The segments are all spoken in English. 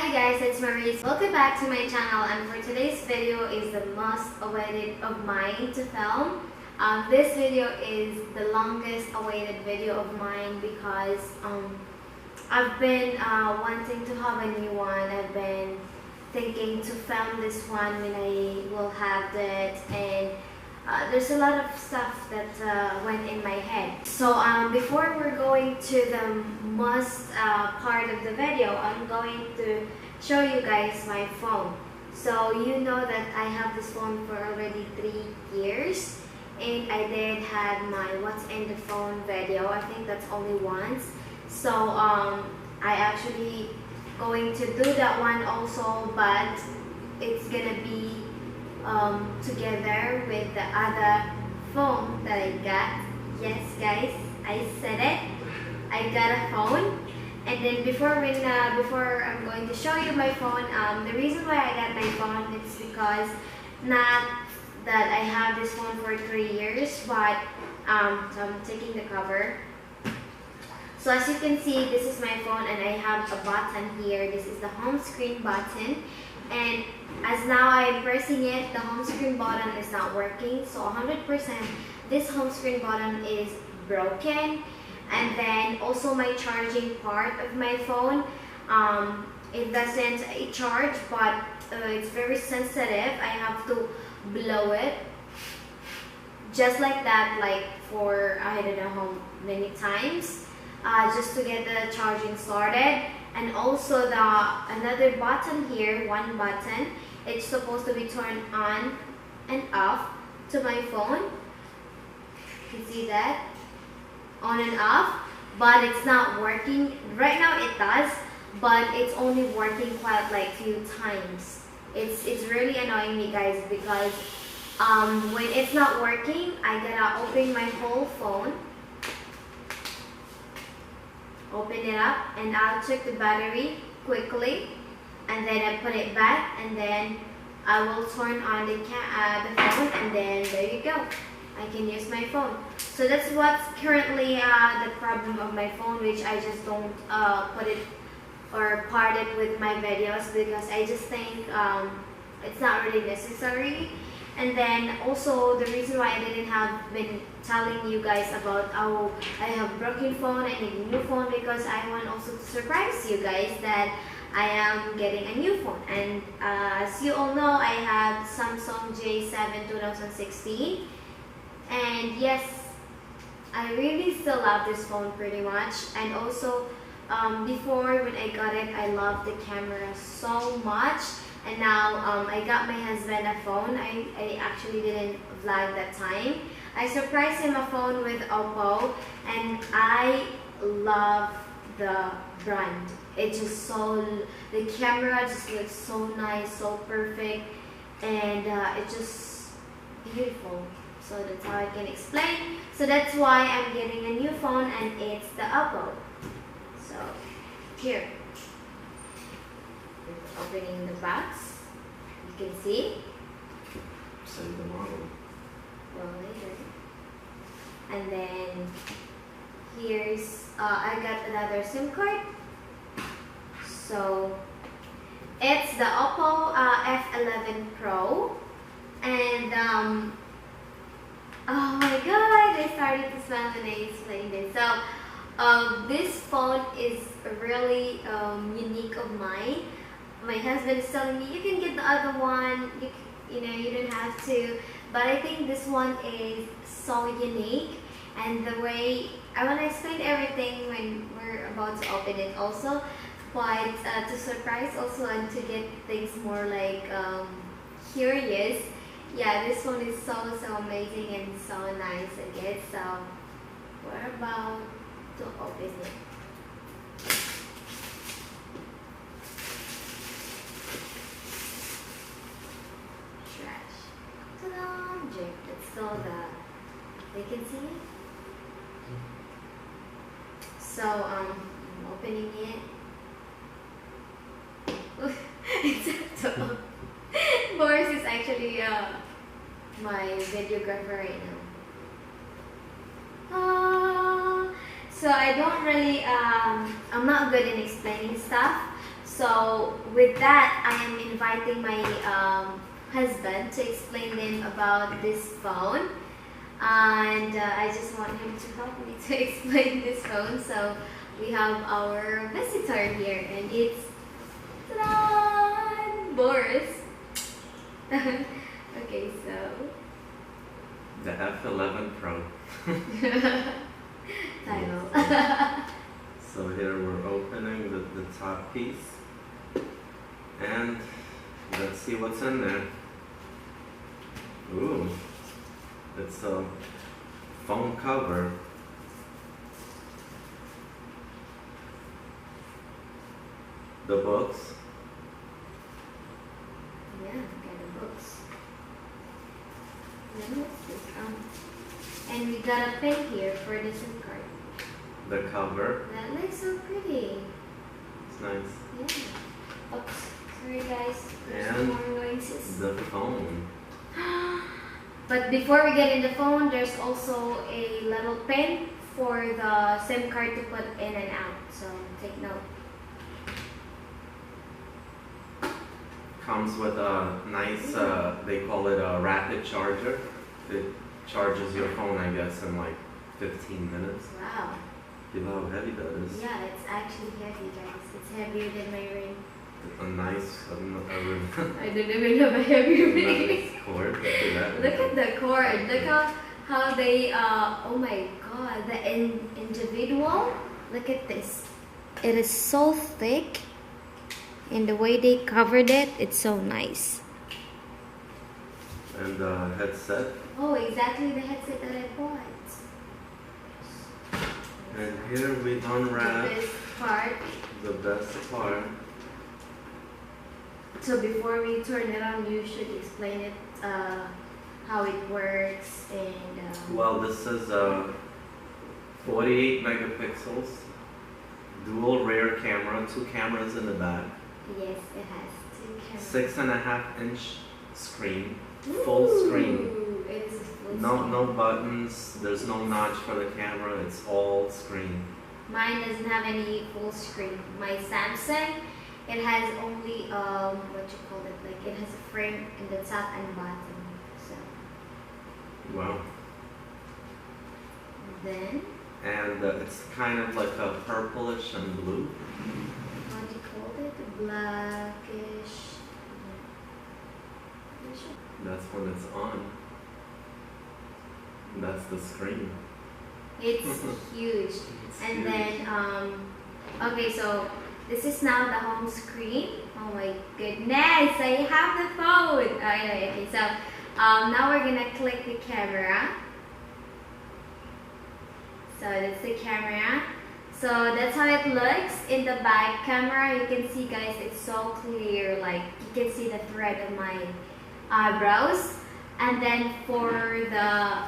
Hi guys, it's Maurice. Welcome back to my channel, and for today's video is the most awaited of mine to film. This video is the longest awaited video of mine because I've been wanting to have a new one. I've been thinking to film this one when I will have that, and there's a lot of stuff that went in my head. So before we're going to the most part of the video, I'm going to show you guys my phone. So you know that I have this phone for already 3 years, and I did have my what's in the phone video. I think that's only once. So I actually going to do that one also, but it's gonna be together with the other phone that I got. Yes guys, I said it, I got a phone. And then before I'm going to show you my phone, the reason why I got my phone is because not that I have this phone for 3 years, but so I'm taking the cover. So as you can see, this is my phone and I have a button here. This is the home screen button, and as now I'm pressing it, the home screen button is not working. So 100% this home screen button is broken. And then also my charging part of my phone, it doesn't charge, but it's very sensitive. I have to blow it just like that, like for I don't know how many times, just to get the charging started. And also the another button here, one button, it's supposed to be turned on and off to my phone. You can see that, on and off, but it's not working right now. It does, but it's only working quite like few times. It's really annoying me guys, because when it's not working, I gotta open my whole phone, open it up, and I'll check the battery quickly, and then I put it back, and then I will turn on the phone, and then there you go, I can use my phone. So that's what's currently the problem of my phone, which I just don't put it or part it with my videos, because I just think it's not really necessary. And then also the reason why I didn't have been telling you guys about how I have broken phone, I need a new phone, because I want also to surprise you guys that I am getting a new phone. And as you all know, I have Samsung J7 2016, and yes, I really still love this phone pretty much. And also before when I got it, I loved the camera so much. And now I got my husband a phone. I actually didn't vlog that time. I surprised him a phone with Oppo, and I love the brand. It just the camera just looks so nice, so perfect, and it's just beautiful. So that's how I can explain. So that's why I'm getting a new phone, and it's the Oppo. So here, opening the box, you can see. Send the model. Well, later. And then here's I got another SIM card. So it's the Oppo F11 Pro, and oh my god, I started to smile when I explained this. So this phone is really unique of mine. My husband is telling me you can get the other one, you know, you don't have to, but I think this one is so unique. And the way I want to explain everything when we're about to open it also, but to surprise also, and to get things more like curious. Yeah, this one is so amazing and so nice, I guess. So we're about to open it. Trash. Ta-da! That's still they can see it. So I'm opening it. It's so Boris is actually my videographer right now. So I don't really, I'm not good in explaining stuff. So with that, I am inviting my husband to explain them about this phone, and I just want him to help me to explain this phone. So we have our visitor here, and it's Boris. Okay, so The F11 Pro. title. So here we're opening the top piece. And let's see what's in there. Ooh, it's a phone cover. The books. Yeah, got the books. Then what's this? And we got a pin here for the SIM card. The cover. That looks so pretty. It's nice. Yeah. Oops. Sorry guys. There's And more noises. the phone. But before we get in the phone, there's also a little pin for the SIM card to put in and out. So take note. Comes with a nice, they call it a rapid charger. It charges your phone, I guess, in like 15 minutes. Wow. Feel how heavy that is. Yeah, it's actually heavy, guys. It's heavier than my ring. A nice, I don't even have a heavy ring. nice cord. Look at that. Look at the cord. Look how they oh my god, the individual. Look at this. It is so thick, and the way they covered it, it's so nice. And the headset. Oh, exactly the headset that I bought. And here we unwrap The best part. the best part. So before we turn it on, you should explain it, how it works, and Well, this is 48 megapixels, dual rear camera, 2 cameras in the back, yes, it has 2 cameras. 6.5-inch screen, full screen. Ooh, it is a full No, screen. no buttons. There's no notch for the camera. It's all screen. Mine doesn't have any full screen. My Samsung, it has only what you call it, like it has a frame in the top and bottom. So Wow. then And it's kind of like a purplish and blue. what do you call it? Blackish. That's when it's on. That's the screen. It's huge. It's And huge. then okay, so this is now the home screen. Oh my goodness, I have the phone. Okay, so now we're gonna click the camera. So that's the camera. So that's how it looks in the back camera. You can see, guys, it's so clear. Like you can see the thread of my eyebrows. And then for the,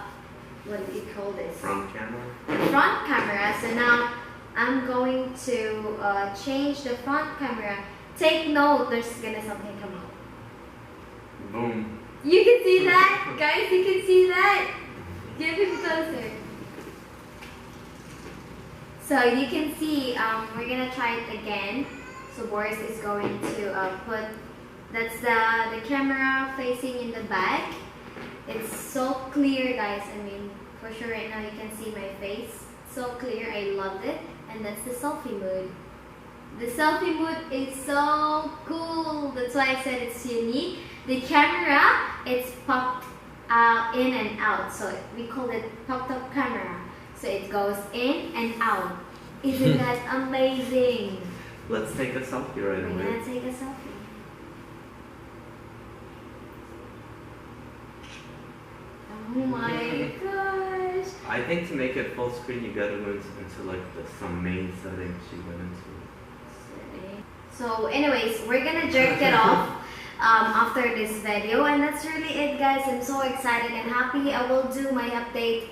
what do you call this? Front camera. The front camera. So now I'm going to change the front camera. Take note, there's gonna something come out. Boom. You can see that, guys. You can see that. Get it closer. So you can see, we're gonna try it again. So Boris is going to put, that's the camera facing in the back. It's so clear, guys. I mean, for sure right now you can see my face. So clear, I loved it. And that's the selfie mode. The selfie mode is so cool. That's why I said it's unique. The camera, it's popped in and out. So we call it popped up camera. So it goes in and out. Isn't that amazing? Let's take a selfie right We're away. gonna take a selfie. Oh my gosh. I think to make it full screen, you gotta go into like some main settings you went into. So anyways, we're gonna jerk it off after this video, and that's really it, guys. I'm so excited and happy. I will do my update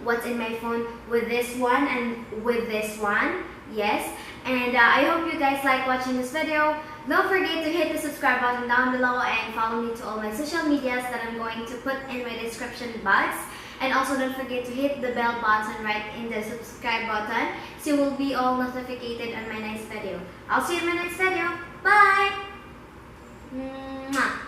what's in my phone with this one and with this one. Yes, and I hope you guys like watching this video. Don't forget to hit the subscribe button down below and follow me to all my social medias that I'm going to put in my description box. And also don't forget to hit the bell button right in the subscribe button so you will be all notified on my next video. I'll see you in my next video. Bye! Mwah.